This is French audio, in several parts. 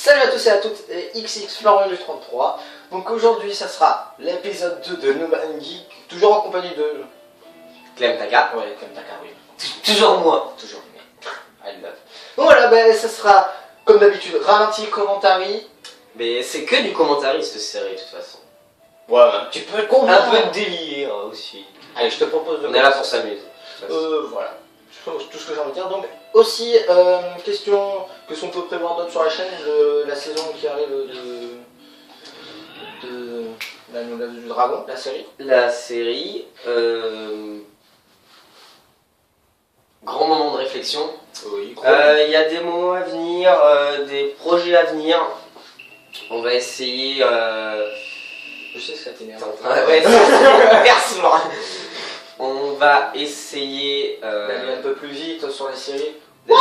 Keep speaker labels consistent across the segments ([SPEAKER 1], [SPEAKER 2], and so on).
[SPEAKER 1] Salut à tous et à toutes, XX Florian du 33. Donc aujourd'hui ça sera l'épisode 2 de No Man Geek, toujours en compagnie de...
[SPEAKER 2] Clem Taka.
[SPEAKER 1] Ouais, Clem Taka, oui.
[SPEAKER 2] Toujours moi.
[SPEAKER 1] Toujours lui. I love. Donc voilà, ça sera comme d'habitude, ralenti, commentary.
[SPEAKER 2] Mais c'est que du commentaire cette série de toute façon.
[SPEAKER 1] Ouais, un petit peu de
[SPEAKER 2] Un peu de délire aussi.
[SPEAKER 1] Allez, je te propose de...
[SPEAKER 2] On est là pour s'amuser.
[SPEAKER 1] Voilà. Tout ce que j'ai envie de dire. Donc aussi, question qu'on peut prévoir d'autres sur la chaîne, la saison qui arrive du dragon, la série.
[SPEAKER 2] La série, grand moment de réflexion.
[SPEAKER 1] Oui,
[SPEAKER 2] Il y a des moments à venir, des projets à venir. On va essayer...
[SPEAKER 1] Je sais que ça t'énerve.
[SPEAKER 2] Ouais, merci. On va essayer
[SPEAKER 1] d'aller un peu plus vite sur les séries.
[SPEAKER 2] Ouais,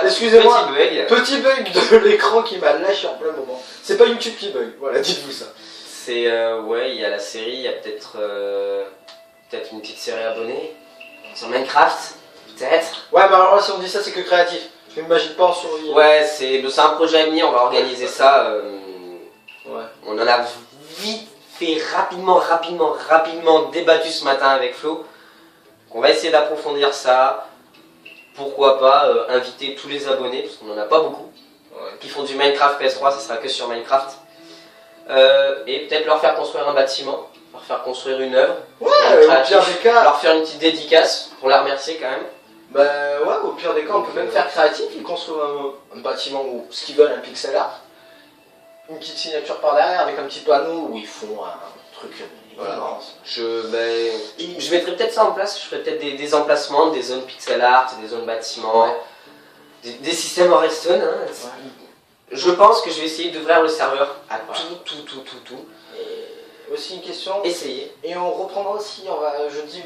[SPEAKER 1] excusez-moi,
[SPEAKER 2] petit bug.
[SPEAKER 1] Petit bug de l'écran qui m'a lâché en plein moment. C'est pas YouTube qui bug, voilà, dites-vous ça.
[SPEAKER 2] C'est ouais, il y a la série, il y a peut-être une petite série abonnée sur Minecraft, peut-être.
[SPEAKER 1] Ouais, mais alors là, si on dit ça, c'est que créatif. Je m'imagine pas en survie.
[SPEAKER 2] Ouais, c'est un projet à venir, on va organiser ça.
[SPEAKER 1] Ouais.
[SPEAKER 2] On en a vite fait rapidement débattu ce matin avec Flo. On va essayer d'approfondir ça. Pourquoi pas inviter tous les abonnés, parce qu'on n'en a pas beaucoup, qui font du Minecraft PS3, ça sera que sur Minecraft. Et peut-être leur faire construire un bâtiment, leur faire construire une œuvre.
[SPEAKER 1] Ouais, au pire des cas.
[SPEAKER 2] Leur faire une petite dédicace pour la remercier quand même.
[SPEAKER 1] Bah ouais, au pire des cas, on peut même faire créatif, ils construisent un bâtiment ou ce qu'ils veulent, un pixel art. Une petite signature par derrière avec un petit panneau où ils font un truc.
[SPEAKER 2] Voilà. Je mettrai peut-être ça en place, je ferai peut-être des emplacements, des zones pixel art, des zones bâtiments, ouais. des systèmes en redstone. Hein. Ouais. Je pense que je vais essayer d'ouvrir le serveur à tout.
[SPEAKER 1] Et aussi une question.
[SPEAKER 2] Essayer.
[SPEAKER 1] Et on reprendra aussi, je dis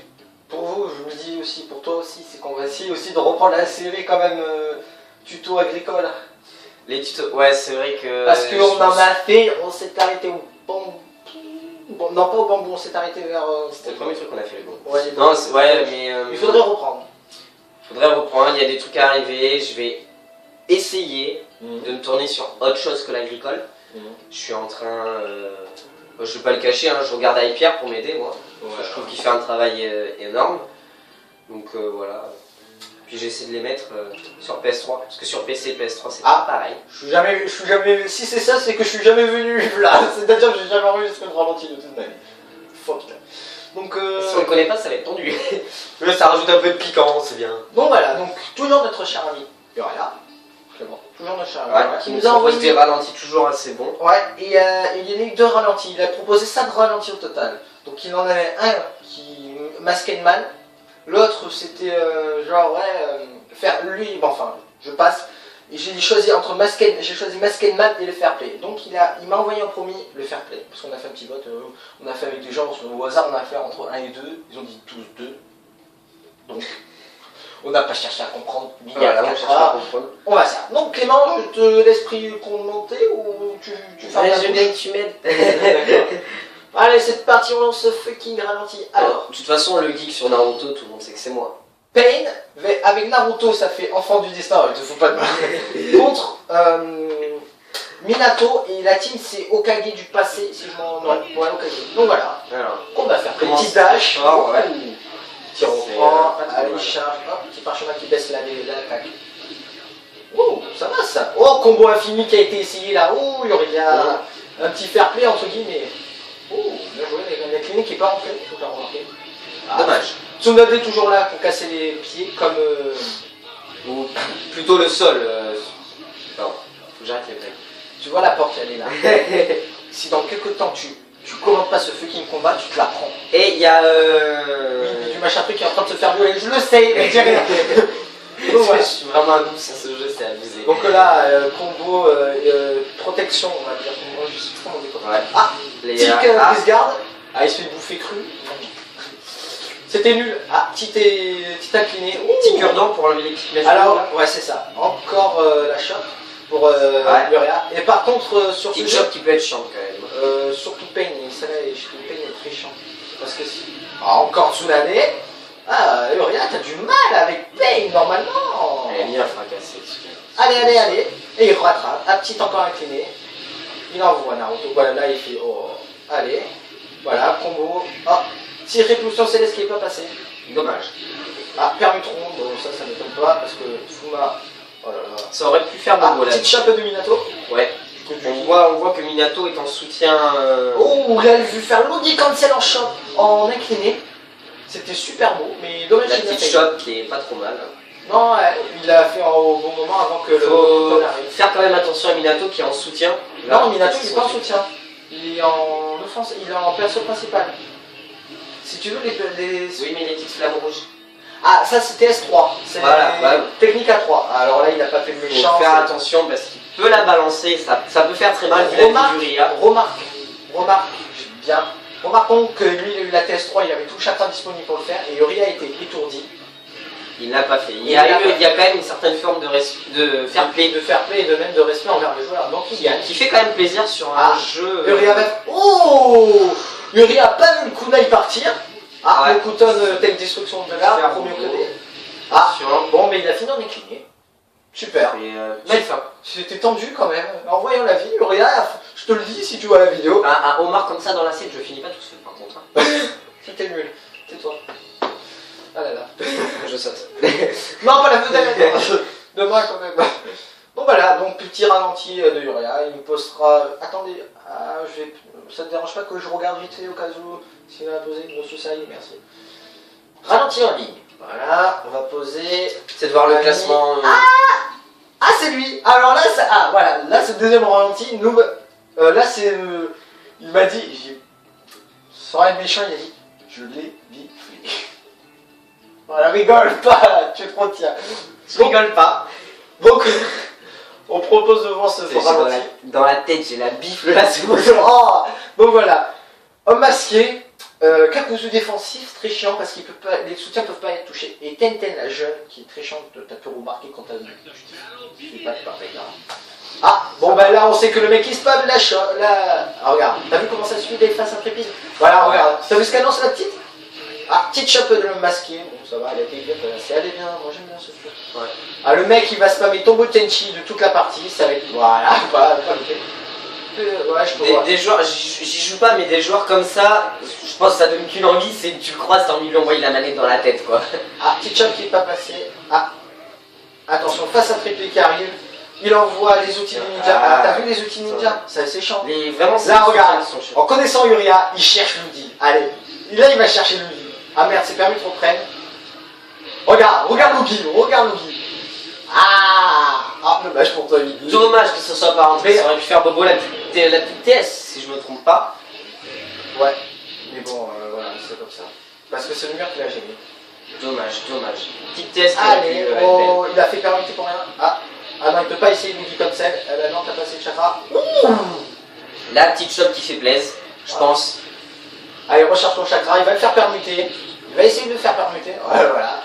[SPEAKER 1] pour vous, je me dis aussi pour toi aussi, c'est qu'on va essayer aussi de reprendre la série quand même tuto agricole.
[SPEAKER 2] Les tutos, ouais, c'est vrai que.
[SPEAKER 1] Parce qu'on en a fait, on s'est arrêté au bambou. Bon, non, pas au bambou, on s'est arrêté vers.
[SPEAKER 2] C'était le premier truc qu'on a fait, le bambou.
[SPEAKER 1] Ouais,
[SPEAKER 2] non, ouais, mais.
[SPEAKER 1] Il faudrait reprendre.
[SPEAKER 2] Il y a des trucs à arriver, je vais essayer de me tourner sur autre chose que l'agricole. Je suis en train. Je vais pas le cacher, hein, je regarde Pierre pour m'aider, moi. Je trouve qu'il fait un travail énorme. Donc voilà. Puis j'essaie de les mettre sur PS3, parce que sur PC et PS3 c'est pas pareil.
[SPEAKER 1] Je suis jamais, si c'est ça, c'est que je suis jamais venu là, c'est-à-dire que j'ai jamais enregistré de ralenti de toute ma vie. Fuck. Donc
[SPEAKER 2] si on ne connaît pas, ça va être tendu. Mais ça rajoute un peu de piquant, c'est bien.
[SPEAKER 1] Donc voilà, donc toujours notre cher ami Yoria, Clément, toujours notre cher ami Yoria,
[SPEAKER 2] qui nous a envoyé des ralentis toujours assez bons.
[SPEAKER 1] Ouais, et il y en a eu 2 ralentis, il a proposé 5 ralentis au total. Donc il en avait un qui Masked Man. L'autre c'était faire lui, enfin je passe, et j'ai choisi entre j'ai choisi Masked Man et le Fair Play. Donc il m'a envoyé en premier le Fair Play, parce qu'on a fait un petit vote, on a fait avec des gens au hasard, on a fait entre 1 et 2, ils ont dit tous 2. Donc on n'a pas cherché à comprendre, on va ça. Donc Clément, je te laisse commenter ou tu fais
[SPEAKER 2] je veux bien que tu m'aides.
[SPEAKER 1] Allez, c'est parti, on lance ce fucking ralenti. Alors,
[SPEAKER 2] de toute façon, le geek sur Naruto, tout le monde sait que c'est moi.
[SPEAKER 1] Pain, avec Naruto, ça fait enfant du destin, il te faut pas de mal. Contre Minato, et la team c'est Okage du passé, si je m'en... Ouais, Okage. Donc voilà, on va faire petit dash, petit reprend, allez, charge, hop, petit parchemin qui baisse l'attaque. Oh, ça va ça. Oh, combo infini qui a été essayé là. Oh, il y a un petit fair play entre guillemets. Oh, bien joué, la clinique qui n'est pas rentrée, il faut la remarquer.
[SPEAKER 2] Dommage.
[SPEAKER 1] Tsunade est toujours là pour casser les pieds, comme...
[SPEAKER 2] Ou plutôt le sol. Non, faut que j'arrête les blagues.
[SPEAKER 1] Tu vois la porte, elle est là. Si dans quelques temps tu commandes pas ce fucking combat, tu te la prends.
[SPEAKER 2] Et il y a...
[SPEAKER 1] Oui, du machin truc qui est en train de se faire violer, je le sais, mais dis rien.
[SPEAKER 2] Donc, ouais. Je suis vraiment un noob sur ce jeu, c'est abusé.
[SPEAKER 1] Donc là, combo protection, on va dire. Je sais pas comment on dit quoi.
[SPEAKER 2] Ouais.
[SPEAKER 1] Ah, tic brise-garde. Ah, il se fait bouffer cru. C'était nul. Ah, petit incliné.
[SPEAKER 2] Petit cure-dent pour enlever les petites mèches.
[SPEAKER 1] Alors, ouais, c'est ça. Encore la shot pour Luria. Et par contre, sur ce
[SPEAKER 2] jeu qui peut être chiant quand même.
[SPEAKER 1] Surtout Pain, celle-là, Pain est très chiant. Parce que si. Ah, encore Tsunade. Ah, Luria, t'as du mal avec Pain normalement.
[SPEAKER 2] Elle est bien fracassée.
[SPEAKER 1] Allez. Et il rattrape, à petit encore incliné. Il envoie Naruto. Voilà, là il fait oh, allez. Voilà, combo. Oh, tir répulsion céleste qui est pas passé.
[SPEAKER 2] Dommage.
[SPEAKER 1] Ah, permutron, bon ça m'étonne pas parce que Fuma. Oh là là.
[SPEAKER 2] Ça aurait pu faire
[SPEAKER 1] Ah,
[SPEAKER 2] bon là.
[SPEAKER 1] petite chape de Minato.
[SPEAKER 2] Ouais. On voit que Minato est en soutien.
[SPEAKER 1] Oh, il a vu faire Logi cancel en shot en incliné. C'était super beau, mais dommage
[SPEAKER 2] La
[SPEAKER 1] qu'il a
[SPEAKER 2] petite
[SPEAKER 1] fait.
[SPEAKER 2] shot qui est pas trop mal.
[SPEAKER 1] Non, ouais, il l'a fait au bon moment avant que
[SPEAKER 2] Faut
[SPEAKER 1] le arrive.
[SPEAKER 2] faire quand même attention à Minato qui est en soutien.
[SPEAKER 1] Non, Minato il est pas en soutien. Il est en offense, il est en perso principal. Si tu veux les...
[SPEAKER 2] Oui, mais les petites flammes rouges.
[SPEAKER 1] Ah, ça c'était S3. C'est
[SPEAKER 2] Voilà, ouais.
[SPEAKER 1] technique A3. Alors là, il a pas fait le
[SPEAKER 2] Faut
[SPEAKER 1] méchant.
[SPEAKER 2] faire attention parce qu'il peut la balancer, ça peut faire très mal vu la
[SPEAKER 1] Remarque,
[SPEAKER 2] vie d'Uria.
[SPEAKER 1] remarque, bien. Remarquons que lui, il a eu la TS3, il avait tout le chakra disponible pour le faire, et Uria a été étourdi.
[SPEAKER 2] Il n'a pas fait. Il y a quand même une certaine forme de fair play.
[SPEAKER 1] De fair play et de même de respect envers le joueur. Donc il gagne.
[SPEAKER 2] Qui fait quand même plaisir sur un jeu.
[SPEAKER 1] Uria va... Oh, Uria a pas vu le kunai partir. Ah,
[SPEAKER 2] ouais.
[SPEAKER 1] le Kuton telle destruction de là, premier côté. Ah, bon, mais il a fini en incliné. Super.
[SPEAKER 2] Mais
[SPEAKER 1] C'était tendu quand même. En voyant la vie, Uria, je te le dis si tu vois la vidéo.
[SPEAKER 2] un homard comme ça dans l'assiette, je finis pas tout seul par contre.
[SPEAKER 1] C'était nul. Tais-toi. Ah là là.
[SPEAKER 2] Je saute.
[SPEAKER 1] Non, pas la vedette. Demain quand même. Bon voilà, donc petit ralenti de Uria. Il me postera. Attendez, ça te dérange pas que je regarde vite fait au cas où s'il a posé une grosse série, merci. Ralenti en ligne. Voilà, on va poser.
[SPEAKER 2] C'est de voir le classement.
[SPEAKER 1] Ah, c'est lui. Alors là, voilà, là c'est le deuxième ralenti. Là c'est. Il m'a dit, sans être méchant, il a dit, je l'ai dit. Voilà, rigole pas, tu te retiens.
[SPEAKER 2] Je rigole pas.
[SPEAKER 1] Donc, on propose de voir ce ralenti.
[SPEAKER 2] Dans la tête, j'ai la bifle là, c'est bon.
[SPEAKER 1] Oh, donc voilà, homme masqué, Kakuzu défensif, très chiant parce que les soutiens peuvent pas être touchés. Et Tenten la jeune, qui est très chiante, t'as pu remarquer quand t'as vu. Je sais pas de pareil là. Ah, bon bah là on sait que le mec il spam la Ah regarde, t'as vu comment ça suit des faces intrépides. Voilà, regarde, t'as vu ce qu'annonce la petite. Ah, petite chape de l'homme masqué, bon ça va, elle a été bien, c'est allé bien, moi j'aime bien ce truc. Ouais. Ah le mec il va spammer Tombo Tenchi de toute la partie, ça va être... Voilà, pas ouais, je peux voir.
[SPEAKER 2] Des joueurs, j'y joue pas, mais des joueurs comme ça, je pense que ça donne qu'une envie, c'est que tu le croises, t'as envie de lui envoyer la manette dans la tête quoi.
[SPEAKER 1] Ah, petite chape qui est pas passée. Ah, attention, face à triplé qui arrive, il envoie les outils ninja. Ah, t'as vu les outils ninja? Ça c'est chiant.
[SPEAKER 2] Vraiment,
[SPEAKER 1] là regarde, en connaissant Uria, il cherche Ludi. Allez, là il va chercher Ludi. Ah merde, c'est permis de reprendre. Regarde Lugi. Ah, dommage pour toi, Lugi.
[SPEAKER 2] Dommage que ce soit pas rentré, ça aurait pu faire Bobo la petite TS, si je me trompe pas.
[SPEAKER 1] Ouais, mais bon, voilà, c'est comme ça. Parce que c'est le mur qui l'a gêné.
[SPEAKER 2] Dommage. Petite TS qui
[SPEAKER 1] allez, oh, il a fait permuter pour rien. Ah non, il peut pas essayer Lugi comme celle. Non, t'as passé le chakra.
[SPEAKER 2] La petite chope qui fait plaise, je pense.
[SPEAKER 1] Allez, recherche ton chakra, il va le faire permuter. Il va essayer de le faire permuter. Voilà.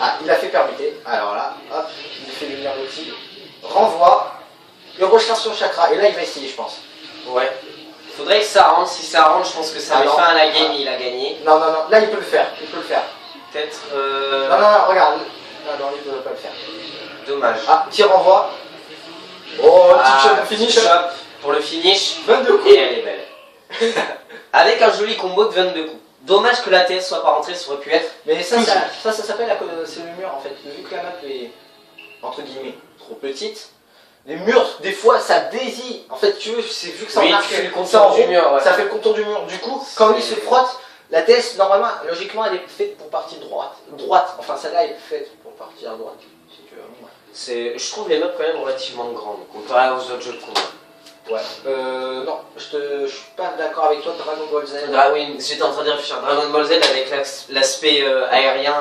[SPEAKER 1] Ah, il a fait permuter. Alors là, hop, il fait venir l'outil. Renvoie. Il recherche son chakra. Et là, il va essayer, je pense.
[SPEAKER 2] Ouais. Faudrait que ça rentre. Si ça rentre, je pense que ça met fin à la game et il a gagné.
[SPEAKER 1] Non. Là, il peut le faire.
[SPEAKER 2] Peut-être.
[SPEAKER 1] Non, regarde. Non, il ne peut pas le faire.
[SPEAKER 2] Dommage.
[SPEAKER 1] Ah, petit renvoi. Oh, petit shot de finish.
[SPEAKER 2] Pour le finish.
[SPEAKER 1] 22 coups.
[SPEAKER 2] Et elle est belle. Avec un joli combo de 22 coups. Dommage que la TS soit pas rentrée, ça aurait pu être.
[SPEAKER 1] Mais ça s'appelle c'est le mur en fait. Vu que la map est entre guillemets trop petite, les murs, des fois ça désille. En fait, tu veux, c'est vu que ça
[SPEAKER 2] oui,
[SPEAKER 1] marque
[SPEAKER 2] le contour du mur. Ouais.
[SPEAKER 1] Ça fait le contour du mur. Du coup, quand lui se frotte, la TS normalement, logiquement, elle est faite pour partir droite. Enfin, celle-là est faite pour partir à droite. Si tu veux.
[SPEAKER 2] Je trouve les maps quand même relativement grandes comparé aux autres jeux de combat.
[SPEAKER 1] Ouais. Non, je suis pas d'accord avec toi. Dragon Ball Z.
[SPEAKER 2] Oui, j'étais en train de réfléchir. Dragon Ball Z avec l'aspect aérien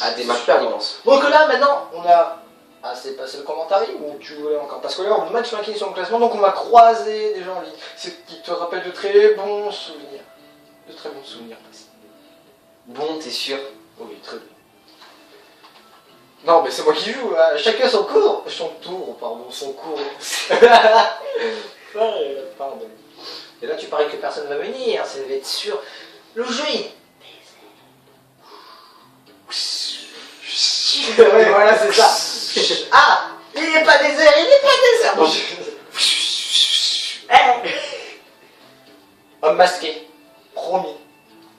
[SPEAKER 2] à des maps immenses.
[SPEAKER 1] Donc là, maintenant, on a. Ah, c'est passé le commentaire ou tu voulais encore? Parce que là, on matchmaking sur le classement, donc on va croiser des gens en ligne. C'est qui te rappelle de très bons souvenirs. De très bons souvenirs, passés.
[SPEAKER 2] Bon, t'es sûr?
[SPEAKER 1] Oui, très bien. Non, mais c'est moi qui joue, hein. Chacun son cours. Son cours. Pardon. Et là, tu paries que personne va venir, ça va être sûr. Le jeu, ouais, voilà, c'est ça. Ah, Il est pas désert, il est pas désert. Bon, Homme masqué. Promis.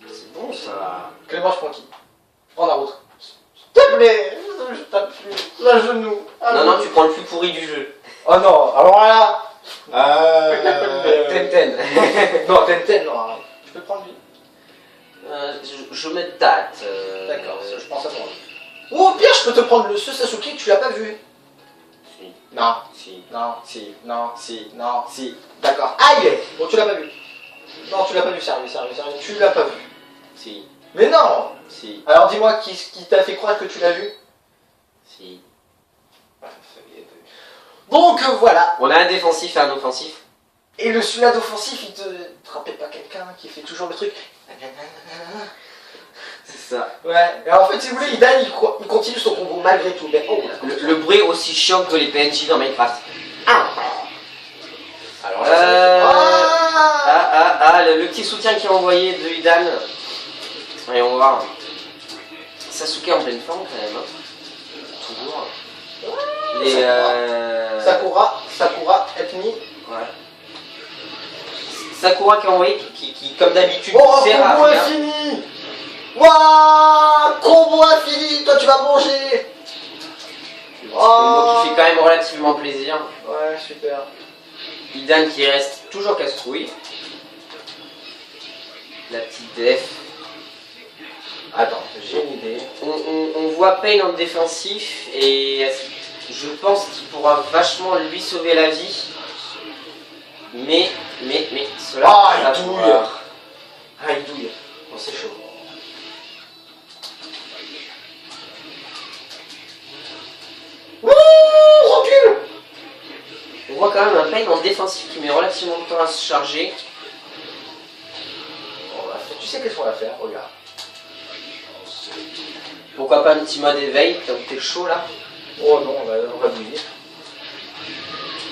[SPEAKER 2] C'est bon ça.
[SPEAKER 1] Clément Francky. Prends la route. S'il te plaît, je tape plus. Un genou.
[SPEAKER 2] Non, non, tu prends le plus pourri du jeu.
[SPEAKER 1] Oh non, alors là.
[SPEAKER 2] Ten.
[SPEAKER 1] Non, Ten, non. Je peux prendre lui.
[SPEAKER 2] Je me tâte.
[SPEAKER 1] D'accord, je pense à toi. Ou au pire, je peux te prendre ce Sasuke que tu l'as pas vu.
[SPEAKER 2] Si.
[SPEAKER 1] Non,
[SPEAKER 2] Si.
[SPEAKER 1] non,
[SPEAKER 2] Si.
[SPEAKER 1] non,
[SPEAKER 2] Si.
[SPEAKER 1] non.
[SPEAKER 2] Si.
[SPEAKER 1] D'accord. Aïe. Bon, tu l'as pas vu. Non, tu l'as pas vu, sérieux. Tu l'as pas vu.
[SPEAKER 2] Si.
[SPEAKER 1] Mais non.
[SPEAKER 2] Si.
[SPEAKER 1] Alors dis-moi qui t'a fait croire que tu l'as vu.
[SPEAKER 2] Si.
[SPEAKER 1] Donc voilà.
[SPEAKER 2] On a un défensif et un offensif.
[SPEAKER 1] Et le celui-là d'offensif, il te rappelle pas quelqu'un qui fait toujours le truc.
[SPEAKER 2] C'est ça.
[SPEAKER 1] Ouais. Et en fait, si vous voulez, Idan, il continue son combo malgré tout. Mais oh,
[SPEAKER 2] Le bruit aussi chiant que les PNJ dans Minecraft.
[SPEAKER 1] Alors là,
[SPEAKER 2] Le petit soutien qui est envoyé de Idan. Voyons voir. Sasuke en pleine forme quand même. Hein. Toujours. Les
[SPEAKER 1] Sakura, ethnie.
[SPEAKER 2] Ouais. Sakura qui a envoyé, qui comme d'habitude
[SPEAKER 1] Oh,
[SPEAKER 2] sert à
[SPEAKER 1] combo
[SPEAKER 2] rien.
[SPEAKER 1] infini. Waouh, combo infini. Toi, tu vas manger.
[SPEAKER 2] Combo qui fait quand même relativement plaisir.
[SPEAKER 1] Ouais, super.
[SPEAKER 2] Idan qui reste toujours casse-couille. La petite def.
[SPEAKER 1] Attends, j'ai une idée.
[SPEAKER 2] On voit Pain en défensif et je pense qu'il pourra vachement lui sauver la vie. Mais cela.
[SPEAKER 1] Ah,
[SPEAKER 2] va
[SPEAKER 1] il douille.
[SPEAKER 2] pouvoir.
[SPEAKER 1] Ah, il douille. Oh, c'est chaud. Ouh, recule.
[SPEAKER 2] On voit quand même un Pain en défensif qui met relativement de temps à se charger.
[SPEAKER 1] Tu sais qu'est-ce qu'on va faire, regarde.
[SPEAKER 2] Pourquoi pas un petit mode éveil, comme t'es chaud là.
[SPEAKER 1] Oh non, on va bouillir.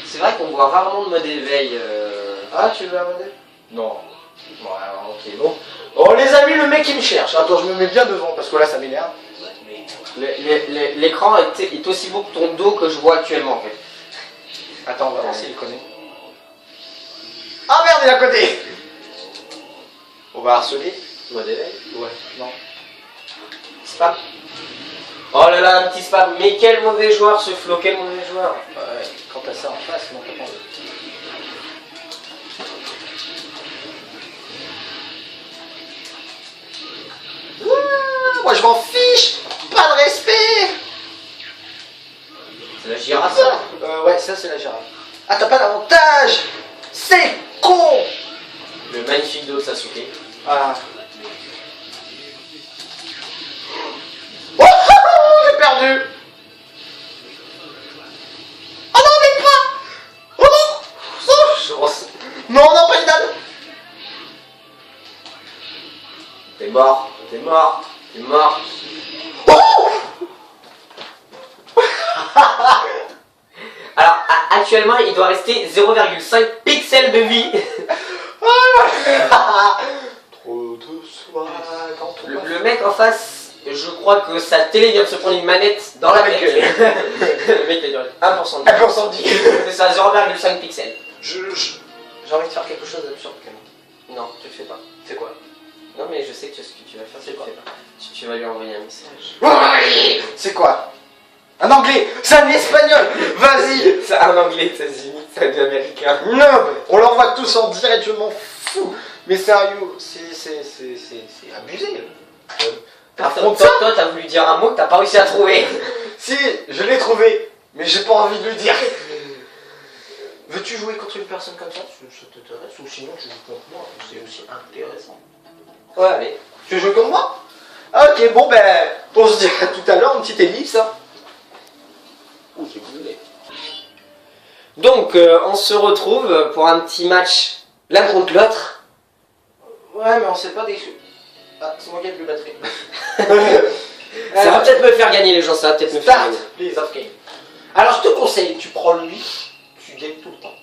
[SPEAKER 2] C'est vrai qu'on voit rarement de mode éveil.
[SPEAKER 1] Ah, tu veux un modèle? Non. Bon, alors, ok, bon. Oh, les amis, le mec, il me cherche. Attends, je me mets bien devant, parce que là, ça m'énerve.
[SPEAKER 2] L'écran est aussi beau que ton dos que je vois actuellement en fait.
[SPEAKER 1] Attends, on va voir s'il connaît. Ah merde, il est à côté. On va harceler.
[SPEAKER 2] Mode éveil.
[SPEAKER 1] Ouais. Non.
[SPEAKER 2] Spam. Oh là là, un petit spam. Mais quel mauvais joueur ce Flo, quel mauvais joueur.
[SPEAKER 1] Ouais, quand t'as ça en face, non, t'as pas envie. Moi je m'en fiche. Pas de respect.
[SPEAKER 2] C'est la girafe ça.
[SPEAKER 1] Ouais, ça c'est la girafe. Ah, t'as pas d'avantage. C'est con.
[SPEAKER 2] Le magnifique dos de Sasuke.
[SPEAKER 1] Ah. Oh, j'ai perdu. Oh non, mais pas. Oh non. Oh, non, non, pas Idan.
[SPEAKER 2] T'es mort, t'es mort, t'es mort.
[SPEAKER 1] Oh.
[SPEAKER 2] Alors actuellement il doit rester 0,5 pixels de vie.
[SPEAKER 1] Trop de soie dans ton
[SPEAKER 2] Le mec en face, je crois que sa télé vient de se prendre une manette dans la tête. Le mec il a duré 1% de vie.
[SPEAKER 1] 1% de vie.
[SPEAKER 2] C'est ça, 0,5 pixels.
[SPEAKER 1] J'ai envie de faire quelque chose d'absurde quand même.
[SPEAKER 2] Non, tu le fais pas.
[SPEAKER 1] C'est quoi?
[SPEAKER 2] Non mais je sais que ce que tu vas faire,
[SPEAKER 1] C'est quoi?
[SPEAKER 2] Tu vas lui envoyer un message.
[SPEAKER 1] Oui. C'est quoi? Un anglais. C'est un espagnol. Vas-y.
[SPEAKER 2] C'est un anglais États-Unis, c'est un américain.
[SPEAKER 1] Non, on l'envoie tous en direct, je m'en fous. Mais sérieux, c'est abusé.
[SPEAKER 2] Toi,
[SPEAKER 1] Affronte ça.
[SPEAKER 2] t'as voulu dire un mot que t'as pas réussi à trouver.
[SPEAKER 1] Si, je l'ai trouvé, mais j'ai pas envie de le dire. Veux-tu jouer contre une personne comme ça? Ça t'intéresse? Ou sinon tu joues contre moi? C'est aussi intéressant.
[SPEAKER 2] Ouais, allez.
[SPEAKER 1] Tu veux jouer contre moi? Ah, ok, bon ben, on se dit à tout à l'heure, une petite ellipse. Hein.
[SPEAKER 2] Ouh, j'ai brûlé. Donc, on se retrouve pour un petit match l'un contre l'autre.
[SPEAKER 1] Ouais, mais on sait pas des... Ah, c'est moi qui ai plus de batterie.
[SPEAKER 2] Ça va peut-être me faire gagner les gens, ça va peut-être me faire
[SPEAKER 1] Start,
[SPEAKER 2] gagner.
[SPEAKER 1] please, off game. Alors je te conseille, tu prends lui, tu gagnes tout le temps.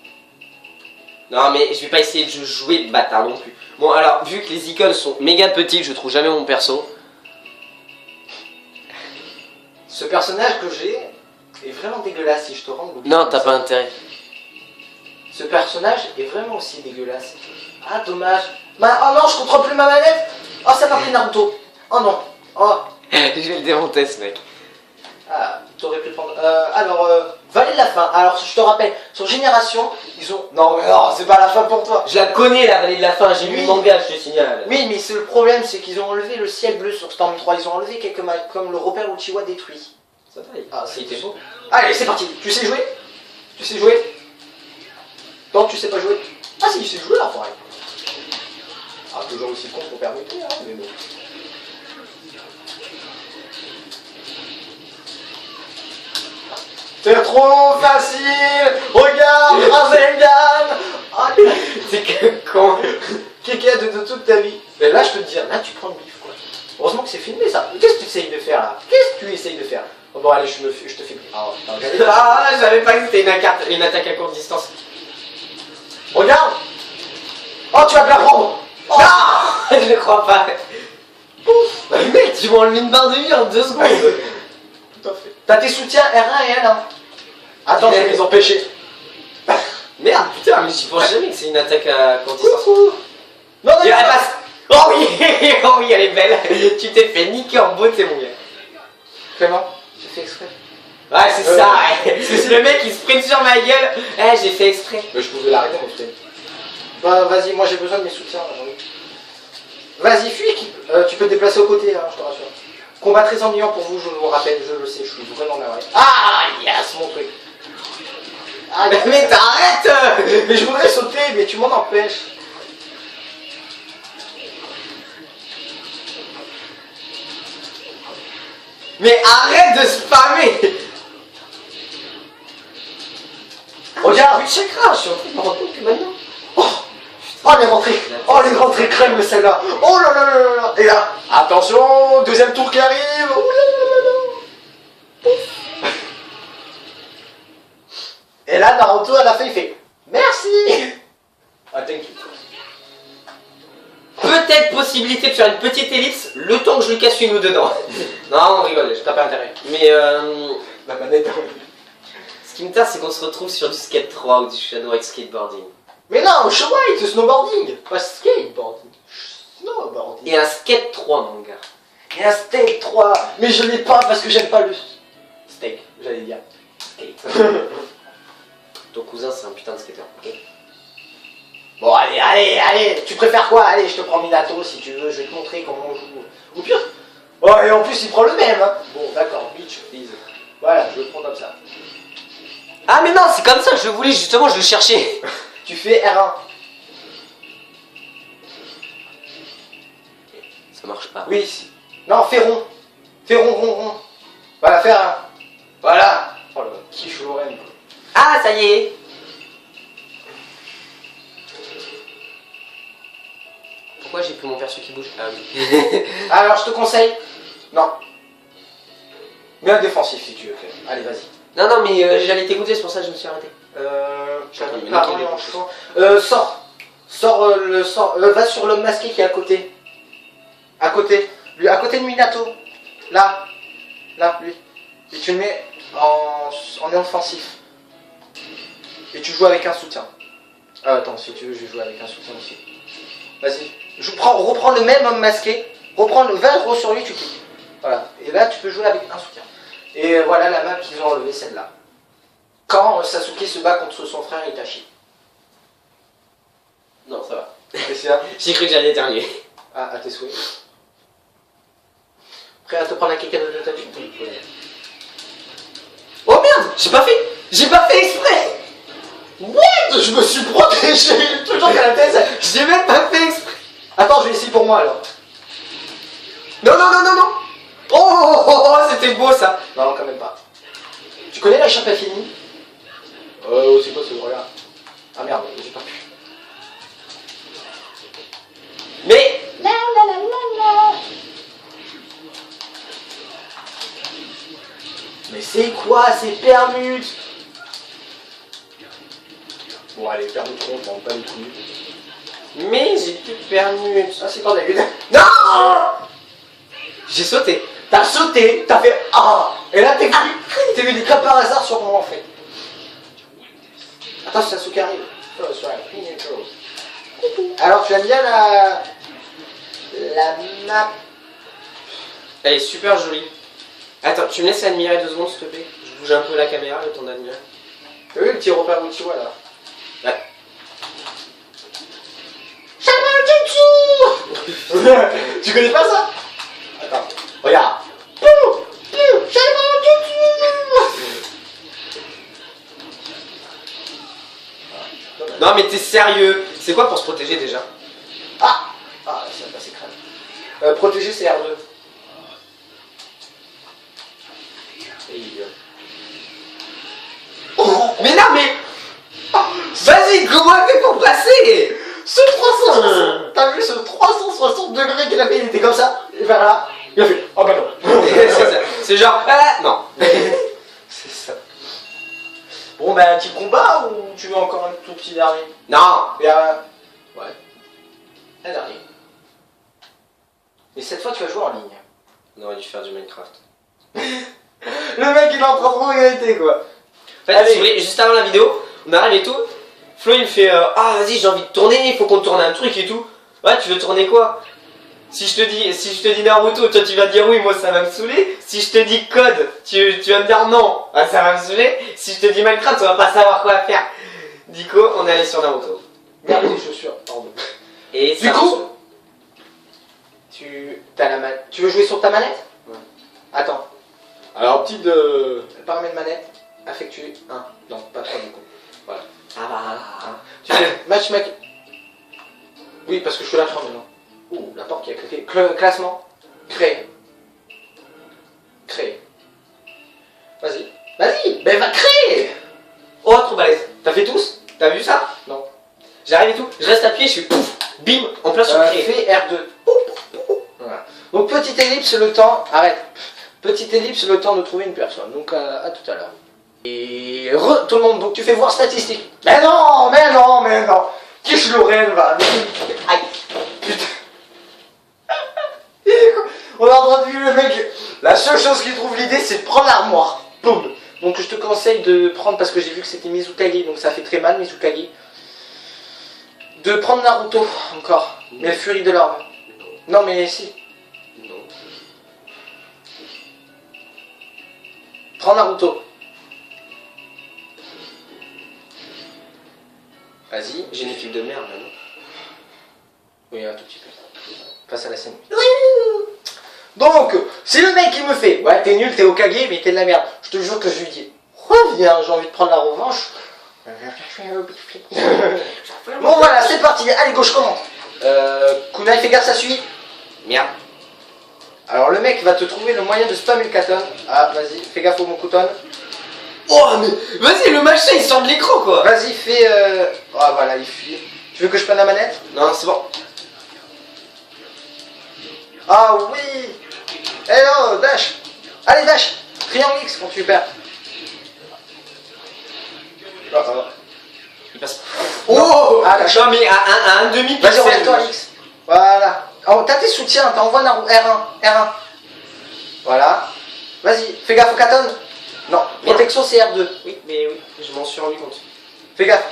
[SPEAKER 2] Non, mais je vais pas essayer de jouer de bâtard non plus. Bon, alors, vu que les icônes sont méga petites, je trouve jamais mon perso.
[SPEAKER 1] Ce personnage que j'ai, est vraiment dégueulasse si je te rends l'opinion.
[SPEAKER 2] Non, t'as pas intérêt.
[SPEAKER 1] Ce personnage est vraiment aussi dégueulasse. Ah, dommage. Oh non, je contrôle plus ma manette. Oh, ça m'a pris Naruto. Oh non. Oh.
[SPEAKER 2] Je vais le démonter, ce mec.
[SPEAKER 1] Ah, t'aurais pu prendre. Vallée de la fin. Alors, je te rappelle, sur Génération, ils ont. Non, mais non, c'est pas la fin pour toi.
[SPEAKER 2] Je la connais, la vallée de la fin. J'ai lu le manga, je te signale.
[SPEAKER 1] Oui, mais c'est le problème, c'est qu'ils ont enlevé le ciel bleu sur Storm 3. Ils ont enlevé quelques maps comme le repère Uchiwa détruit.
[SPEAKER 2] Ça va,
[SPEAKER 1] Ah,
[SPEAKER 2] c'était beau.
[SPEAKER 1] Allez, c'est parti. Tu sais jouer? Tu sais jouer? Non, tu sais pas jouer? Ah, si, tu sais jouer là, pareil. Ah, toujours aussi con pour permettre, hein, mais bon. C'est trop facile. Regarde, Rasengan. Ah,
[SPEAKER 2] C'est que con.
[SPEAKER 1] Kéké de toute ta vie. Mais là, je peux te dire, là, tu prends le bif, quoi. Heureusement que c'est filmé, ça. Qu'est-ce que tu essayes de faire, là? Qu'est-ce que tu essayes de faire? Oh, bon, allez, je te fais. Ah, non,
[SPEAKER 2] Ah, je savais pas que c'était une attaque à courte distance.
[SPEAKER 1] regarde. Oh, tu vas te la prendre. Oh.
[SPEAKER 2] Non, je ne crois pas. Ouf. Mec, tu m'as enlevé une barre de vie en 2 secondes.
[SPEAKER 1] Tout à fait. T'as tes soutiens R1 et L1. Attends, je vais les empêcher.
[SPEAKER 2] Merde, putain, mais j'y pense jamais que c'est une attaque à courte distance.
[SPEAKER 1] Non, non,
[SPEAKER 2] Elle passe. Oh oui, oh oui, elle est belle. Tu t'es fait niquer en beauté, mon gars.
[SPEAKER 1] Comment? J'ai fait exprès.
[SPEAKER 2] Ouais, c'est ça, ouais. C'est le mec qui se prenne sur ma gueule. Eh, j'ai fait exprès.
[SPEAKER 1] Mais je pouvais l'arrêter, mon frère. Bah, vas-y, moi j'ai besoin de mes soutiens. Vas-y, fuis, équipe. Tu peux te déplacer aux côtés, hein, je te rassure. Combat très ennuyant pour vous, je vous rappelle, je le sais, je suis vraiment navré. Ah, yes, mon truc. Ah,
[SPEAKER 2] Mais t'arrêtes.
[SPEAKER 1] mais je voudrais sauter, mais tu m'en empêches.
[SPEAKER 2] Mais arrête de spammer.
[SPEAKER 1] Regarde.
[SPEAKER 2] Plus de chakra, je suis en train de me rendre compte que maintenant.
[SPEAKER 1] Oh, les rentrées crème, celle-là. Oh là là là là là. Et là, attention, deuxième tour qui arrive. Oh là là là là. Pouf. Et là, Naruto, à la fin, il fait merci. Ah, thank you.
[SPEAKER 2] Peut-être possibilité de faire une petite ellipse le temps que je lui casse une ou deux dents. Non, on rigole,
[SPEAKER 1] T'as pas intérêt.
[SPEAKER 2] Mais
[SPEAKER 1] La manette.
[SPEAKER 2] ce qui me tasse, c'est qu'on se retrouve sur du skate 3 ou du shadow avec skateboarding.
[SPEAKER 1] Mais non, white, snowboarding. Pas skateboarding. Snowboarding.
[SPEAKER 2] Et un skate 3, mon gars.
[SPEAKER 1] Et un steak 3. Mais je l'ai pas parce que j'aime pas le steak, j'allais dire.
[SPEAKER 2] Skate. Ton cousin, c'est un putain de skater. Ok.
[SPEAKER 1] Bon, allez, tu préfères quoi? Allez, je te prends Minato si tu veux, je vais te montrer comment on joue. Ou pire. Oh, et en plus, il prend le même, hein. Bon, d'accord, bitch, please. Voilà, je le prends comme ça.
[SPEAKER 2] Ah, mais non, c'est comme ça que je voulais, justement, je le cherchais.
[SPEAKER 1] Tu fais R1.
[SPEAKER 2] Ça marche pas.
[SPEAKER 1] Oui, si. Non, fais rond. Fais rond, rond, rond. Voilà, fais R1. Voilà. Oh là, qui Lorraine.
[SPEAKER 2] Ah, ça y est. Pourquoi j'ai plus mon perso qui bouge? Ah oui.
[SPEAKER 1] Alors, je te conseille. Non. Mets un défensif si tu veux faire. Allez, vas-y.
[SPEAKER 2] Non, non, mais j'allais t'écouter, c'est pour ça que je me suis arrêté.
[SPEAKER 1] J'avais parlé en chant. Sors, va sur l'homme masqué qui est à côté. À côté. Lui, à côté de Minato. Là. Là, lui. Et tu le mets en offensif. Et tu joues avec un soutien. Ah, attends, si tu veux, je vais jouer avec un soutien aussi. Vas-y. Reprends le même homme masqué. Va sur lui, tu cliques. Voilà. Et là, tu peux jouer avec un soutien. Et voilà la map qu'ils ont enlevée, celle-là. Quand Sasuke se bat contre son frère Itachi.
[SPEAKER 2] Non, ça va.
[SPEAKER 1] C'est ça.
[SPEAKER 2] J'ai cru que j'allais éternuer.
[SPEAKER 1] Ah, à tes souhaits. Prêt à te prendre un caca de ta vie?
[SPEAKER 2] Oh merde, j'ai pas fait exprès.
[SPEAKER 1] What? Je me suis protégé. Toujours qu'à la tête.
[SPEAKER 2] J'ai même pas fait exprès.
[SPEAKER 1] Attends, je vais essayer pour moi alors.
[SPEAKER 2] Non, non, non, non, non. Oh, c'était beau ça.
[SPEAKER 1] Non, quand même pas. Tu connais la chape infinie? C'est quoi ce bruit-là? Ah merde, j'ai pas pu.
[SPEAKER 2] Mais
[SPEAKER 1] La la la la la. Mais c'est quoi ces permutes? Bon allez, permute con, je m'en bats les couilles.
[SPEAKER 2] Mais j'ai plus de permis.
[SPEAKER 1] Ah c'est pas David.
[SPEAKER 2] Non. J'ai sauté.
[SPEAKER 1] T'as sauté, t'as fait ah. Et là t'es fou. T'as vu des cas par hasard sur moi en fait. Attends, c'est Sasuke arrive. Oh, c'est vrai. Alors tu aimes bien la map?
[SPEAKER 2] Elle est super jolie. Attends, tu me laisses admirer 2 secondes s'il te plaît? Je bouge un peu la caméra le temps d'admirer.
[SPEAKER 1] T'as vu le petit repère Uchiwa là?
[SPEAKER 2] Ouais.
[SPEAKER 1] Tu connais pas ça? Attends, regarde.
[SPEAKER 2] Non mais t'es sérieux? C'est quoi pour se protéger déjà?
[SPEAKER 1] Ah, ça va passer crème. Protéger c'est R2.
[SPEAKER 2] Oh, mais non mais... Vas-y, comment on fait pour passer?
[SPEAKER 1] Ce 360, t'as vu ce 360 degrés qu'il a fait? Il était comme ça, et vers là, il a fait oh bah non.
[SPEAKER 2] C'est ça. C'est genre... non.
[SPEAKER 1] C'est ça. Bon bah un petit combat ou tu veux encore un tout petit dernier?
[SPEAKER 2] Non.
[SPEAKER 1] Il y a... Ouais. Un dernier. Et cette fois tu vas jouer en ligne.
[SPEAKER 2] On aurait dû faire du Minecraft.
[SPEAKER 1] Le mec il est en train de regretter quoi.
[SPEAKER 2] En fait,
[SPEAKER 1] Allez.
[SPEAKER 2] si vous voulez, juste avant la vidéo, on arrive et tout. Flo il me fait ah vas-y j'ai envie de tourner, il faut qu'on tourne un truc et tout. Ouais tu veux tourner quoi? Si je te dis Naruto, toi tu vas dire oui, moi ça va me saouler. Si je te dis Code, tu vas me dire non, ah, ça va me saouler. Si je te dis Minecraft, tu vas pas savoir quoi faire. Du coup, on est allé sur Naruto.
[SPEAKER 1] Garde tes chaussures, pardon.
[SPEAKER 2] Et
[SPEAKER 1] Du
[SPEAKER 2] ça
[SPEAKER 1] coup, tu veux jouer sur ta manette?
[SPEAKER 2] Ouais.
[SPEAKER 1] Attends. Alors petite de... Paramètre manette, affectué 1. Non, pas 3 du coup. Voilà.
[SPEAKER 2] Ah bah...
[SPEAKER 1] Tu fais match mec. Oui, parce que je suis là maintenant. Ouh, la porte qui a claqué. Classement. Créer. Créer. Vas-y. Vas-y. Ben va créer.
[SPEAKER 2] Oh, trop balèze.
[SPEAKER 1] T'as fait tous?
[SPEAKER 2] T'as vu ça?
[SPEAKER 1] Non.
[SPEAKER 2] J'arrive et tout, je reste appuyé, je suis pouf, bim, en plein sur créer.
[SPEAKER 1] Fais R2. Voilà. Donc petite ellipse le temps. Arrête. Petite ellipse le temps de trouver une personne. Donc à tout à l'heure. Et tout le monde, donc tu fais voir statistiques. Mais non, mais non, mais non. Quiche Lorraine va. Aïe. Putain. On a entendu le mec. La seule chose qu'il trouve l'idée, c'est de prendre l'armoire. Boum. Donc je te conseille de prendre, parce que j'ai vu que c'était Mizukagi, donc ça fait très mal Mizukagi. De prendre Naruto encore. Mais le Furie de l'Orbe. Non mais si.
[SPEAKER 2] Non.
[SPEAKER 1] Prends Naruto. Vas-y.
[SPEAKER 2] J'ai une équipe de merde là, non?
[SPEAKER 1] Oui, un tout petit peu. Face à la scène. Donc, si le mec il me fait, ouais t'es nul, t'es Hokage, mais t'es de la merde, je te jure que je lui dis, reviens, j'ai envie de prendre la revanche. Bon voilà, c'est parti, allez gauche commence. Kunai, fais gaffe, ça suit.
[SPEAKER 2] Merde.
[SPEAKER 1] Alors le mec va te trouver le moyen de spammer le katon. Ah, vas-y, fais gaffe au Mokuton.
[SPEAKER 2] Oh mais vas-y, le machin il sort de l'écran quoi.
[SPEAKER 1] Vas-y, fais... Oh voilà, il fuit. Tu veux que je prenne la manette?
[SPEAKER 2] Non, c'est bon.
[SPEAKER 1] Ah oui. Hello, dash. Allez, dash. Triangle X quand tu perds.
[SPEAKER 2] Il passe.
[SPEAKER 1] Non.
[SPEAKER 2] Oh
[SPEAKER 1] Ah, lâche.
[SPEAKER 2] non mais à un demi
[SPEAKER 1] Vas-y,
[SPEAKER 2] pixel.
[SPEAKER 1] reviens-toi, X. Voilà. Oh, t'as tes soutiens, t'envoies R1. Voilà. Vas-y, fais gaffe au katon. Non, protection c'est R2.
[SPEAKER 2] Oui, mais oui, je m'en suis rendu compte.
[SPEAKER 1] Fais gaffe.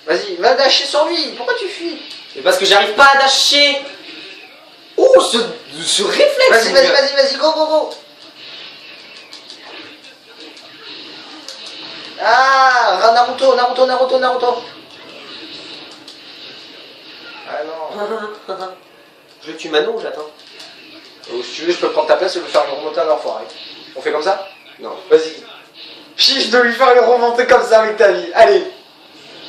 [SPEAKER 1] Vas-y, va dasher sur lui. Pourquoi tu fuis?
[SPEAKER 2] C'est parce que j'arrive pas à dasher. Oh, ce réflexe.
[SPEAKER 1] Vas-y,
[SPEAKER 2] mon
[SPEAKER 1] vas-y,
[SPEAKER 2] gars.
[SPEAKER 1] vas-y, vas-y, go, go, go. Ah, Naruto. Ah non.
[SPEAKER 2] Je tue Manon ou j'attends?
[SPEAKER 1] Si tu veux, je peux prendre ta place et lui faire une remontée à l'enfoiré. On fait comme ça?
[SPEAKER 2] Non.
[SPEAKER 1] Vas-y. Chiche de lui faire une remontée comme ça avec ta vie. Allez.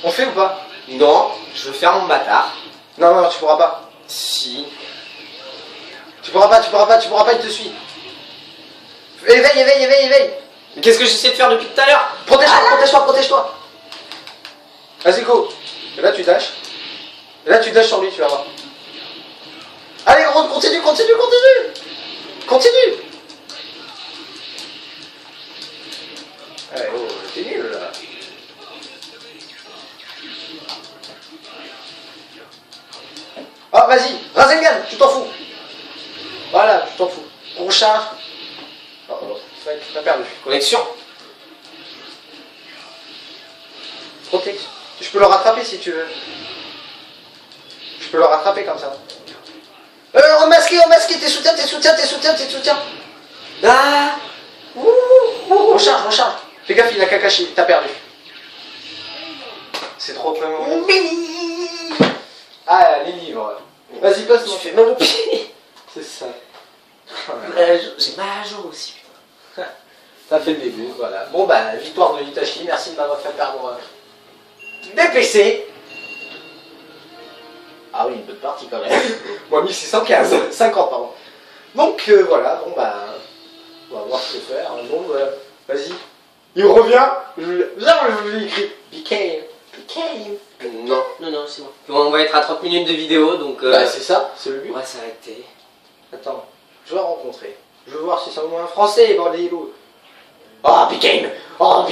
[SPEAKER 1] On fait ou pas?
[SPEAKER 2] Non, je veux faire mon bâtard.
[SPEAKER 1] Non, non, tu pourras pas.
[SPEAKER 2] Si.
[SPEAKER 1] Tu pourras pas, il te suit. Éveille.
[SPEAKER 2] Mais qu'est-ce que j'essaie de faire depuis tout à l'heure?
[SPEAKER 1] Protège-toi. Vas-y, go. Et là, tu dashes. Sur lui, tu vas voir. Allez, gros, continue. Allez, oh, t'es nul, là. Ah, vas-y, Rasengan, tu t'en fous. Voilà, tu t'en fous. Prochain. Oh, t'as perdu.
[SPEAKER 2] Connexion.
[SPEAKER 1] Protection. Je peux le rattraper si tu veux. Je peux le rattraper comme ça. Remasqué, t'es soutien.
[SPEAKER 2] Ah.
[SPEAKER 1] Recharge. Fais gaffe, il a Kakashi, t'as perdu. C'est trop peu mon. Ah, les livres. Vas-y, passe-moi.
[SPEAKER 2] Tu fais mal au pied.
[SPEAKER 1] C'est ça.
[SPEAKER 2] J'ai mal à la jambe aussi, putain.
[SPEAKER 1] Ça fait le début, voilà. Bon bah, victoire de Itachi, merci de m'avoir fait perdre des PC. Ah oui, une bonne partie quand même. Moi 1615, 50 pardon. Donc voilà, bon bah, on va voir ce que faire. Bon vas-y. Il revient, je lui écris. Became.
[SPEAKER 2] Non, c'est bon. On va être à 30 minutes de vidéo, donc...
[SPEAKER 1] Bah c'est ça, c'est le but.
[SPEAKER 2] On va s'arrêter.
[SPEAKER 1] Attends, je vais rencontrer. Je veux voir si c'est au moins un français, bordelou. Oh, Became.
[SPEAKER 2] Non,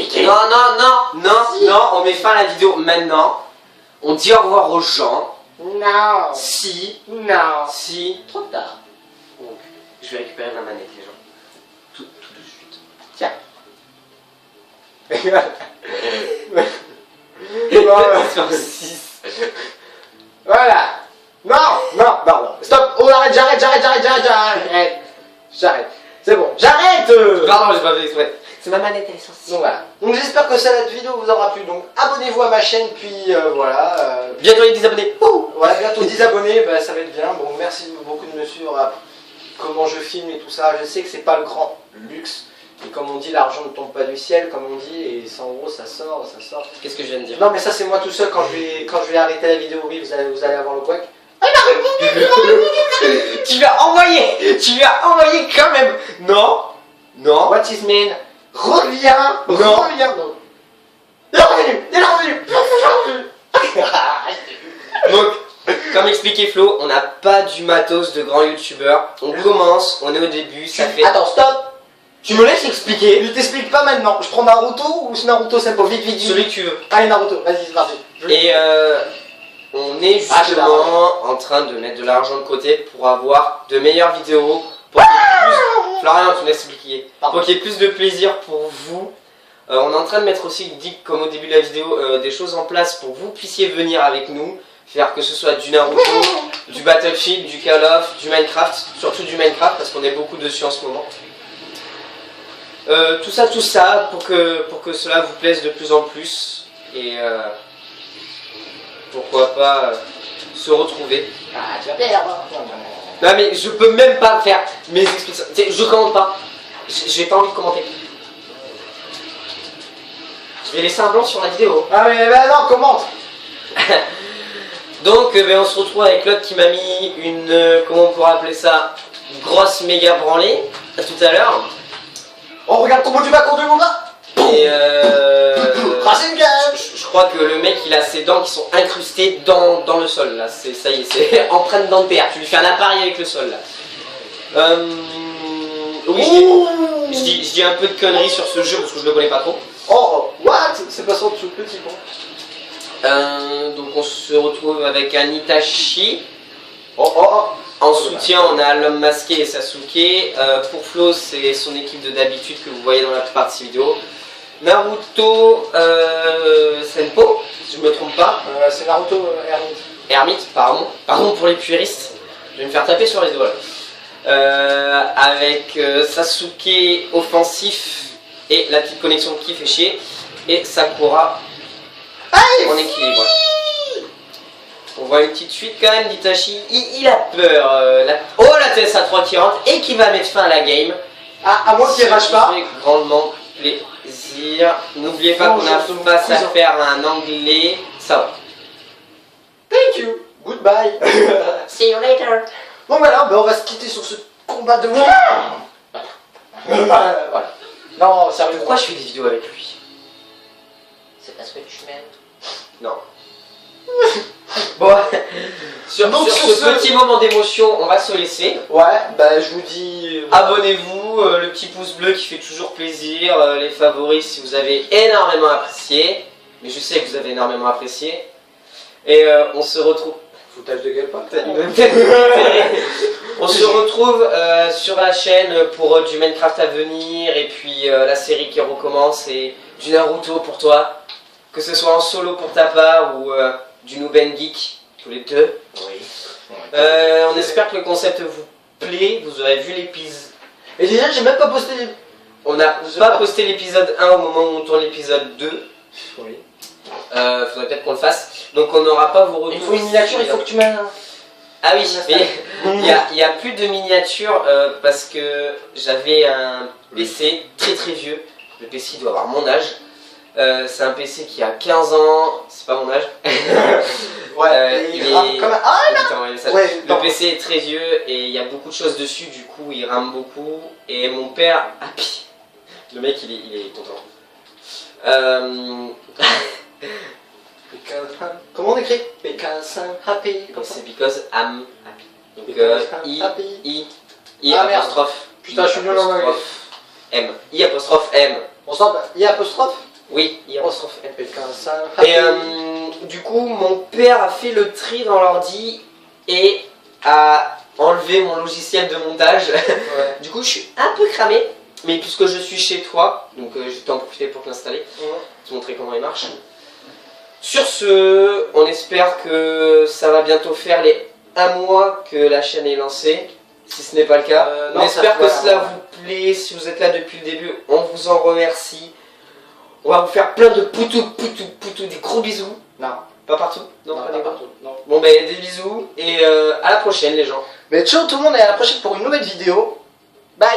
[SPEAKER 2] on met fin à la vidéo maintenant. On dit au revoir aux gens.
[SPEAKER 1] Non.
[SPEAKER 2] Si.
[SPEAKER 1] Trop tard.
[SPEAKER 2] Donc, je vais récupérer ma manette, les gens. Tout de suite.
[SPEAKER 1] Tiens. Voilà. Non. Stop. Oh, arrête, j'arrête. C'est bon, j'arrête.
[SPEAKER 2] Pardon, j'ai pas fait exprès. C'est ma manette, elle est sensible.
[SPEAKER 1] Donc voilà. Donc j'espère que cette vidéo vous aura plu. Donc abonnez-vous à ma chaîne, puis voilà.
[SPEAKER 2] Bientôt les 10 abonnés.
[SPEAKER 1] Voilà, bientôt 10 abonnés, bah, ça va être bien. Bon, merci beaucoup de me suivre à comment je filme et tout ça. Je sais que c'est pas le grand luxe. Et comme on dit, l'argent ne tombe pas du ciel, comme on dit, et 100 euros ça sort.
[SPEAKER 2] Qu'est-ce que je viens de dire?
[SPEAKER 1] Non mais ça c'est moi tout seul quand je vais arrêter la vidéo, oui, vous allez avoir le couac.
[SPEAKER 2] Tu l'as envoyé quand même. Non.
[SPEAKER 1] What is mean? Reviens. Non. Il est revenu.
[SPEAKER 2] Donc, comme expliqué Flo, on n'a pas du matos de grand youtubeur. On commence, on est au début, ça fait...
[SPEAKER 1] Attends, stop.
[SPEAKER 2] Tu me laisses expliquer?
[SPEAKER 1] Je t'explique pas maintenant. Je prends Naruto ou Naruto c'est pas vite.
[SPEAKER 2] Celui que tu veux.
[SPEAKER 1] Allez Naruto, vas-y c'est parti.
[SPEAKER 2] Et on est justement en train de mettre de l'argent de côté pour avoir de meilleures vidéos. Pour qu'il y ait plus... Florian, tu me laisses expliquer. Pour qu'il y ait plus de plaisir pour vous. On est en train de mettre aussi, comme au début de la vidéo, des choses en place pour que vous puissiez venir avec nous. Faire que ce soit du Naruto, du Battlefield, du Call of, du Minecraft. Surtout du Minecraft parce qu'on est beaucoup dessus en ce moment. Tout ça pour que cela vous plaise de plus en plus et pourquoi pas se retrouver.
[SPEAKER 1] Ah, tu vas perdre.
[SPEAKER 2] Non mais je peux même pas faire mes explications. Je commente pas. J'ai pas envie de commenter. Je vais laisser un blanc sur la vidéo.
[SPEAKER 1] Ah mais bah non, commente.
[SPEAKER 2] Donc on se retrouve avec l'autre qui m'a mis une, comment on pourrait appeler ça, une grosse méga branlée tout à l'heure.
[SPEAKER 1] Oh regarde comment tu vas contre le monde là.
[SPEAKER 2] Et je crois que le mec il a ses dents qui sont incrustées dans le sol là, ça y est, c'est empreinte dans le terre, tu lui fais un appareil avec le sol là. Oui, je dis un peu de conneries sur ce jeu parce que je le connais pas trop.
[SPEAKER 1] Oh, what? C'est pas son tout petit con.
[SPEAKER 2] Donc on se retrouve avec un Itachi.
[SPEAKER 1] Oh.
[SPEAKER 2] En soutien, on a l'homme masqué et Sasuke. Pour Flo, c'est son équipe de d'habitude que vous voyez dans la plupart de ces vidéos. Naruto Senpo, si je me trompe pas.
[SPEAKER 1] C'est Naruto
[SPEAKER 2] Hermite, pardon pour les puristes. Je vais me faire taper sur les doigts là. Avec Sasuke offensif et la petite connexion qui fait chier. Et Sakura en équilibre. On voit une petite fuite quand même d'Itachi, il a peur. Oh la TSA3 qui rentre et qui va mettre fin à la game.
[SPEAKER 1] Ah, à moi qui rage pas.
[SPEAKER 2] Ça fait grandement plaisir. N'oubliez pas qu'on a face à faire un anglais. Ça va.
[SPEAKER 1] Thank you. Goodbye.
[SPEAKER 2] See you later.
[SPEAKER 1] Bon voilà, on va se quitter sur ce combat de... Voilà. Non, sérieusement.
[SPEAKER 2] Pourquoi je fais des vidéos avec lui?
[SPEAKER 1] C'est parce que tu m'aimes.
[SPEAKER 2] Non. Bon, sur ce petit moment d'émotion, on va se laisser.
[SPEAKER 1] Ouais, bah je vous dis...
[SPEAKER 2] Abonnez-vous, le petit pouce bleu qui fait toujours plaisir, les favoris si vous avez énormément apprécié. Mais je sais que vous avez énormément apprécié. Et on se retrouve...
[SPEAKER 1] Foutage de gueule pas.
[SPEAKER 2] On se retrouve sur la chaîne pour du Minecraft à venir et puis la série qui recommence et du Naruto pour toi. Que ce soit en solo pour ta part ou du Nooben Geek, tous les deux.
[SPEAKER 1] Oui.
[SPEAKER 2] On espère que le concept vous plaît. Vous aurez vu l'épisode.
[SPEAKER 1] Et déjà, j'ai même pas posté les...
[SPEAKER 2] On n'a pas posté l'épisode 1 au moment où on tourne l'épisode 2.
[SPEAKER 1] Oui.
[SPEAKER 2] Faudrait peut-être qu'on le fasse. Donc on n'aura pas vos retours.
[SPEAKER 1] Il faut une miniature, il faut que tu mets un...
[SPEAKER 2] Ah oui, mais il y a plus de miniatures parce que j'avais un PC très vieux. Le PC doit avoir mon âge. C'est un PC qui a 15 ans, c'est pas mon âge.
[SPEAKER 1] Ouais, il rame comme un... Ah
[SPEAKER 2] non
[SPEAKER 1] ouais,
[SPEAKER 2] le PC est très vieux et il y a beaucoup de choses dessus, du coup il rame beaucoup. Et mon père, happy. Le mec il est content.
[SPEAKER 1] Comment on écrit? Because I'm happy.
[SPEAKER 2] C'est because I'm happy. Donc
[SPEAKER 1] Because I'm
[SPEAKER 2] I
[SPEAKER 1] Ah, merde.
[SPEAKER 2] apostrophe.
[SPEAKER 1] Putain, je suis nul en anglais.
[SPEAKER 2] M. I apostrophe M.
[SPEAKER 1] On sent... Il y a apostrophe?
[SPEAKER 2] Oui, I apostrophe M.
[SPEAKER 1] Because I'm happy.
[SPEAKER 2] Et du coup, mon père a fait le tri dans l'ordi et a enlevé mon logiciel de montage.
[SPEAKER 1] Ouais.
[SPEAKER 2] Du coup, je suis un peu cramé, mais puisque je suis chez toi, donc je vais en profiter pour l'installer, te montrer comment il marche. Sur ce, on espère que ça va bientôt faire les 1 mois que la chaîne est lancée. Si ce n'est pas le cas, on espère que cela vous plaît. Si vous êtes là depuis le début, on vous en remercie. On va vous faire plein de poutou, des gros bisous.
[SPEAKER 1] Non.
[SPEAKER 2] Pas partout?
[SPEAKER 1] Non,
[SPEAKER 2] pas
[SPEAKER 1] pas partout. Non.
[SPEAKER 2] Bon ben des bisous et à la prochaine les gens.
[SPEAKER 1] Mais ciao tout le monde et à la prochaine pour une nouvelle vidéo. Bye.